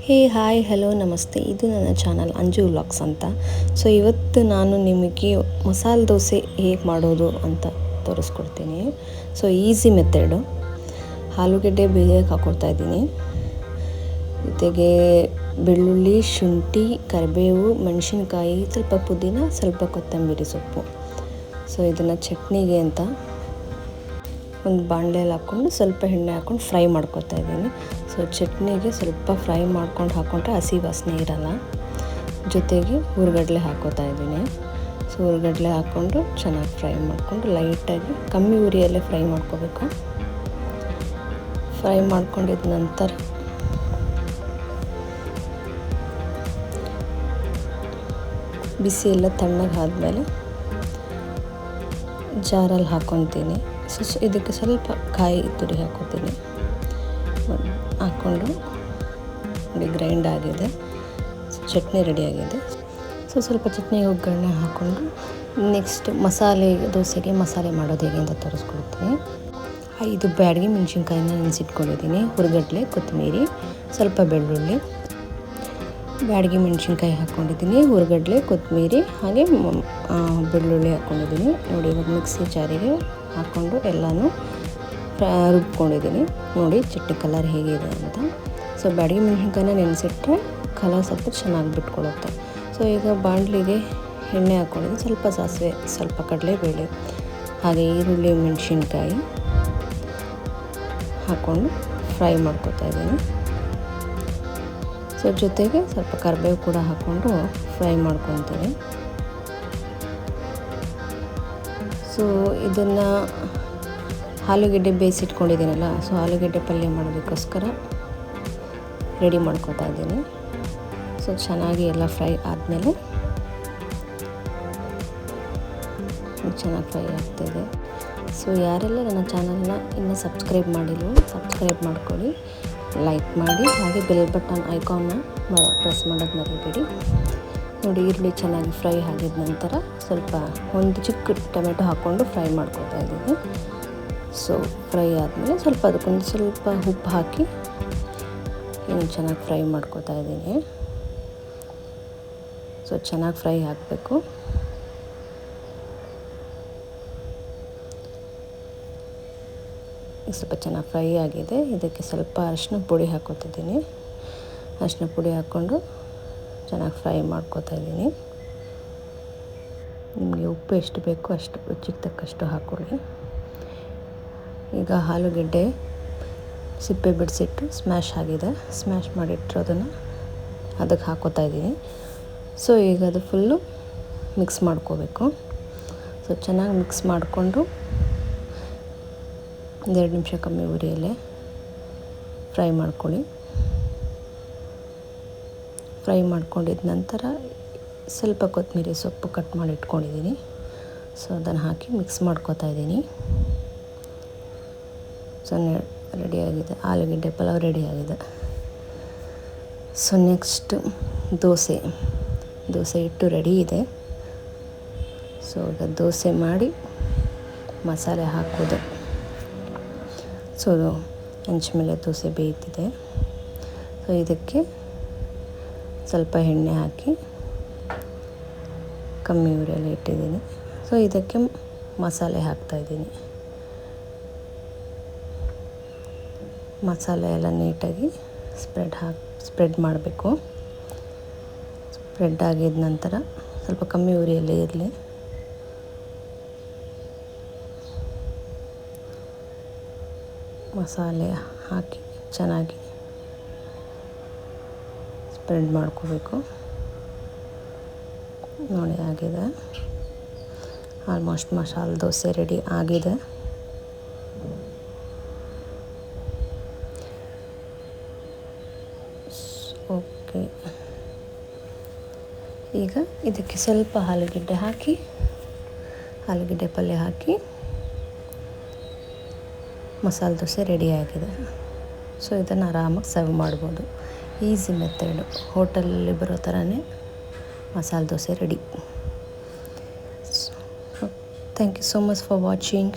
ಹೇ hi hello ನಮಸ್ತೆ, ಇದು ನನ್ನ ಚಾನಲ್ ಅಂಜು ವ್ಲಾಗ್ಸ್ ಅಂತ. ಸೊ ಇವತ್ತು ನಾನು ನಿಮಗೆ ಮಸಾಲೆ ದೋಸೆ ಹೇಗೆ ಮಾಡೋದು ಅಂತ ತೋರಿಸ್ಕೊಡ್ತೀನಿ. So easy method. ಆಲೂಗಡ್ಡೆ ಬೇಯಕ್ಕೆ ಹಾಕ್ಕೊಳ್ತಾ ಇದ್ದೀನಿ. ಜೊತೆಗೆ ಬೆಳ್ಳುಳ್ಳಿ, ಶುಂಠಿ, ಕರಿಬೇವು, ಮೆಣಸಿನ್ಕಾಯಿ, ಸ್ವಲ್ಪ ಪುದೀನ, ಸ್ವಲ್ಪ ಕೊತ್ತಂಬರಿ ಸೊಪ್ಪು. ಸೊ ಇದನ್ನು ಚಟ್ನಿಗೆ ಅಂತ ಒಂದು ಬಾಣಲೆಯಲ್ಲಿ ಹಾಕ್ಕೊಂಡು ಸ್ವಲ್ಪ ಎಣ್ಣೆ ಹಾಕ್ಕೊಂಡು ಫ್ರೈ ಮಾಡ್ಕೊತಾ ಇದ್ದೀನಿ. ಸೊ ಚಟ್ನಿಗೆ ಸ್ವಲ್ಪ ಫ್ರೈ ಮಾಡ್ಕೊಂಡು ಹಾಕ್ಕೊಂಡ್ರೆ ಹಸಿ ವಾಸನೆ ಇರಲ್ಲ. ಜೊತೆಗೆ ಹುರ್ಗಡ್ಲೆ ಹಾಕ್ಕೋತಾ ಇದ್ದೀನಿ. ಸೊ ಹುರ್ಗಡ್ಲೆ ಹಾಕ್ಕೊಂಡು ಚೆನ್ನಾಗಿ ಫ್ರೈ ಮಾಡಿಕೊಂಡು ಲೈಟಾಗಿ ಕಮ್ಮಿ ಉರಿಯಲ್ಲೇ ಫ್ರೈ ಮಾಡ್ಕೋಬೇಕು. ಫ್ರೈ ಮಾಡ್ಕೊಂಡಿದ್ದ ನಂತರ ಬಿಸಿ ಎಲ್ಲ ತಣ್ಣಗೆ ಆದಮೇಲೆ ಜಾರಲ್ಲಿ ಹಾಕ್ಕೊತೀನಿ. ಸೊ ಇದಕ್ಕೆ ಸ್ವಲ್ಪ ಕಾಯಿ ತುರಿ ಹಾಕ್ಕೊತೀನಿ. ಹಾಕ್ಕೊಂಡು ನೋಡಿ ಗ್ರೈಂಡ್ ಆಗಿದೆ. ಚಟ್ನಿ ರೆಡಿಯಾಗಿದೆ. ಸೊ ಸ್ವಲ್ಪ ಚಟ್ನಿಗೆ ಒಗ್ಗರಣೆ ಹಾಕ್ಕೊಂಡು ನೆಕ್ಸ್ಟ್ ದೋಸೆಗೆ ಮಸಾಲೆ ಮಾಡೋದು ಹೇಗೆ ಅಂತ ತೋರಿಸ್ಕೊಡ್ತೀನಿ. 5 ಬ್ಯಾಡಗಿ ಮೆಣಸಿನ್ಕಾಯಿನ ನೆನೆಸಿಟ್ಕೊಂಡಿದ್ದೀನಿ. ಹುರ್ಗಡ್ಲೆ, ಕೊತ್ತಂಬರಿ, ಸ್ವಲ್ಪ ಬೆಳ್ಳುಳ್ಳಿ, ಬ್ಯಾಡಗಿ ಮೆಣಸಿನ್ಕಾಯಿ ಹಾಕ್ಕೊಂಡಿದ್ದೀನಿ, ಹುರ್ಗಡ್ಲೆ, ಕೊತ್ತಂಬರಿ ಹಾಗೆ ಬೆಳ್ಳುಳ್ಳಿ ಹಾಕ್ಕೊಂಡಿದ್ದೀನಿ. ನೋಡಿ ಇವಾಗ ಮಿಕ್ಸಿ ಜಾರಿಗೆ ಹಾಕ್ಕೊಂಡು ಎಲ್ಲನೂ ರುಬ್ಕೊಂಡಿದ್ದೀನಿ. ನೋಡಿ ಚಟ್ನಿ ಕಲರ್ ಹೇಗಿದೆ ಅಂತ. ಸೊ ಬ್ಯಾಡಗಿ ಮೆಣಸಿನ್ಕಾಯಿನ ನೆನೆಸಿಟ್ರೆ ಕಲರ್ ಸ್ವಲ್ಪ ಚೆನ್ನಾಗಿ ಬಿಟ್ಕೊಳ್ಳುತ್ತೆ. ಸೊ ಈಗ ಬಾಣಲಿಗೆ ಎಣ್ಣೆ ಹಾಕ್ಕೊಂಡಿದ್ದೀನಿ. ಸ್ವಲ್ಪ ಸಾಸಿವೆ, ಸ್ವಲ್ಪ ಕಡಲೆಬೇಳೆ, ಹಾಗೆ ಈರುಳ್ಳಿ, ಮೆಣಸಿನ್ಕಾಯಿ ಹಾಕ್ಕೊಂಡು ಫ್ರೈ ಮಾಡ್ಕೊತಾ ಇದ್ದೀನಿ. ಸೊ ಜೊತೆಗೆ ಸ್ವಲ್ಪ ಕರಿಬೇವು ಕೂಡ ಹಾಕ್ಕೊಂಡು ಫ್ರೈ ಮಾಡ್ಕೊತೀನಿ. ಸೊ ಇದನ್ನು ಆಲೂಗಡ್ಡೆ ಬೇಯಿಸಿಟ್ಕೊಂಡಿದ್ದೀನಲ್ಲ, ಸೊ ಆಲೂಗಡ್ಡೆ ಪಲ್ಯ ಮಾಡೋದಕ್ಕೋಸ್ಕರ ರೆಡಿ ಮಾಡ್ಕೊತಾ ಇದ್ದೀನಿ. ಸೊ ಚೆನ್ನಾಗಿ ಎಲ್ಲ ಫ್ರೈ ಆದಮೇಲೆ ಚೆನ್ನಾಗಿ ಫ್ರೈ ಆಗ್ತಾಯಿದೆ. ಸೊ ಯಾರೆಲ್ಲ ನನ್ನ ಚಾನಲ್ನ ಇನ್ನೂ ಸಬ್ಸ್ಕ್ರೈಬ್ ಮಾಡಿಲ್ವೋ ಸಬ್ಸ್ಕ್ರೈಬ್ ಮಾಡ್ಕೊಳ್ಳಿ, ಲೈಕ್ ಮಾಡಿ, ಹಾಗೆ ಬೆಲ್ ಬಟನ್ ಐಕಾನ್ನ ಪ್ರೆಸ್ ಮಾಡೋದು ಮರಿಬೇಡಿ. ನೋಡಿ ಈರುಳ್ಳಿ ಚೆನ್ನಾಗಿ ಫ್ರೈ ಆಗಿದ ನಂತರ ಸ್ವಲ್ಪ ಒಂದು ಚಿಕ್ಕ ಟೊಮೆಟೊ ಹಾಕ್ಕೊಂಡು ಫ್ರೈ ಮಾಡ್ಕೊತಾ ಇದ್ದೀನಿ. ಸೊ ಫ್ರೈ ಆದಮೇಲೆ ಅದಕ್ಕೊಂದು ಸ್ವಲ್ಪ ಉಪ್ಪು ಹಾಕಿ ಇನ್ನು ಚೆನ್ನಾಗಿ ಫ್ರೈ ಮಾಡ್ಕೊತಾ ಇದ್ದೀನಿ. ಸೊ ಚೆನ್ನಾಗಿ ಫ್ರೈ ಆಗಬೇಕು. ಸ್ವಲ್ಪ ಚೆನ್ನಾಗಿ ಫ್ರೈ ಆಗಿದೆ. ಇದಕ್ಕೆ ಸ್ವಲ್ಪ ಅರಿಶಿನ ಪುಡಿ ಹಾಕ್ಕೊತಿದ್ದೀನಿ. ಅರಿಶಿನ ಪುಡಿ ಹಾಕ್ಕೊಂಡು ಚೆನ್ನಾಗಿ ಫ್ರೈ ಮಾಡ್ಕೊತಾ ಇದ್ದೀನಿ. ನಿಮಗೆ ಉಪ್ಪು ಎಷ್ಟು ಬೇಕೋ ಅಷ್ಟು ರುಚಿಗೆ ತಕ್ಕಷ್ಟು ಹಾಕ್ಕೊಳ್ಳಿ. ಈಗ ಆಲೂಗಡ್ಡೆ ಸಿಪ್ಪೆ ಬಿಡಿಸಿಟ್ಟು ಸ್ಮ್ಯಾಶ್ ಆಗಿದೆ. ಸ್ಮ್ಯಾಶ್ ಮಾಡಿಟ್ಟಿರೋದನ್ನು ಅದಕ್ಕೆ ಹಾಕ್ಕೋತಾ ಇದ್ದೀನಿ. ಸೊ ಈಗ ಅದು ಫುಲ್ಲು ಮಿಕ್ಸ್ ಮಾಡ್ಕೋಬೇಕು. ಸೊ ಚೆನ್ನಾಗಿ ಮಿಕ್ಸ್ ಮಾಡಿಕೊಂಡು 2 ನಿಮಿಷ ಕಮ್ಮಿ ಉರಿಯಲ್ಲೇ ಫ್ರೈ ಮಾಡ್ಕೊಳ್ಳಿ. ಫ್ರೈ ಮಾಡ್ಕೊಂಡಿದ್ದ ನಂತರ ಸ್ವಲ್ಪ ಕೊತ್ತಂಬರಿ ಸೊಪ್ಪು ಕಟ್ ಮಾಡಿ ಇಟ್ಕೊಂಡಿದ್ದೀನಿ. ಸೊ ಅದನ್ನು ಹಾಕಿ ಮಿಕ್ಸ್ ಮಾಡ್ಕೊತಾ ಇದ್ದೀನಿ. ಸೊ ರೆಡಿಯಾಗಿದೆ, ಆಲೂಗಡ್ಡೆ ಪಲಾವ್ ರೆಡಿಯಾಗಿದೆ. ಸೊ ನೆಕ್ಸ್ಟ್ ದೋಸೆ ಹಿಟ್ಟು ರೆಡಿ ಇದೆ. ಸೊ ಈಗ ದೋಸೆ ಮಾಡಿ ಮಸಾಲೆ ಹಾಕೋದು. ಸೊ ಹೆಂಚು ಮೇಲೆ ದೋಸೆ ಬೇಯ್ತಿದೆ. ಸೊ ಇದಕ್ಕೆ ಸ್ವಲ್ಪ ಎಣ್ಣೆ ಹಾಕಿ ಕಮ್ಮಿ ಉರಿಯಲ್ಲಿ ಇಟ್ಟಿದ್ದೀನಿ. ಸೊ ಇದಕ್ಕೆ ಮಸಾಲೆ ಹಾಕ್ತಾಯಿದ್ದೀನಿ. ಮಸಾಲೆ ಎಲ್ಲ ನೀಟಾಗಿ ಸ್ಪ್ರೆಡ್ ಮಾಡಬೇಕು. ಸ್ಪ್ರೆಡ್ ಆಗಿದ ನಂತರ ಸ್ವಲ್ಪ ಕಮ್ಮಿ ಉರಿಯಲ್ಲೇ ಇರಲಿ. ಮಸಾಲೆ ಹಾಕಿ ಚೆನ್ನಾಗಿ ಸ್ಪ್ರೆಡ್ ಮಾಡ್ಕೋಬೇಕು. ನೋಡಿ ಆಗಿದೆ. ಆಲ್ಮೋಸ್ಟ್ ಮಸಾಲೆ ದೋಸೆ ರೆಡಿ ಆಗಿದೆ. ಓಕೆ, ಈಗ ಇದಕ್ಕೆ ಸ್ವಲ್ಪ ಆಲೂಗಡ್ಡೆ ಪಲ್ಯ ಹಾಕಿ ಮಸಾಲೆ ದೋಸೆ ರೆಡಿಯಾಗಿದೆ. ಸೊ ಇದನ್ನು ಆರಾಮಾಗಿ ಸರ್ವ್ ಮಾಡ್ಬೋದು. Easy method. ಹೋಟೆಲಲ್ಲಿ ಬರೋ ಥರನೇ masala dosa ready. Thank you so much for watching.